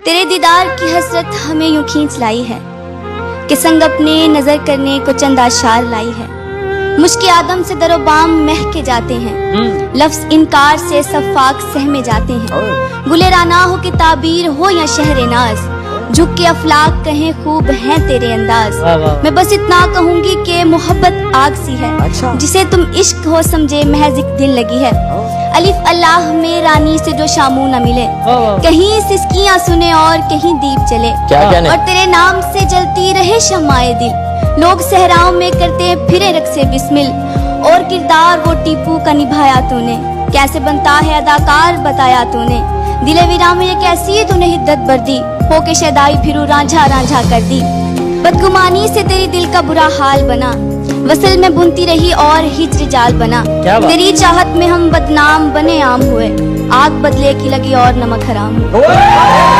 तेरे दीदार की हसरत हमें यूं खींच लाई है कि संग अपने नजर करने को चंद आशार लाई है। मुश्किल आदम से दरोबाम महके जाते हैं, लफ्ज इनकार से सफाक सहमे जाते हैं। गुले राना हो कि ताबीर हो या शहरे नाज, झुक के अफलाक कहें खूब हैं तेरे अंदाज। मैं बस इतना कहूंगी कि मोहब्बत आग सी है, जिसे तुम इश्क हो समझे महज एक दिल लगी है। अलिफ अल्लाह में रानी से जो शामू न मिले, कहीं सिसकियां सुने और कहीं दीप जले, और तेरे नाम से जलती रहे शम्माए दिल। लोग सहराओं में करते फिरे रक्से बिस्मिल, और किरदार वो टीपू का निभाया तूने। कैसे बनता है अदाकार बताया तूने, दिले वीरा में कैसी तूने हिद्दत बर्दी, हो के शदाई फिरू रांझा रांझा कर दी। बदगुमानी से तेरी दिल का बुरा हाल बना, वसल में बुनती रही और हिज्र जाल बना। तेरी चाहत में हम बदनाम बने आम हुए, आग बदले की लगी और नमक हराम हुए।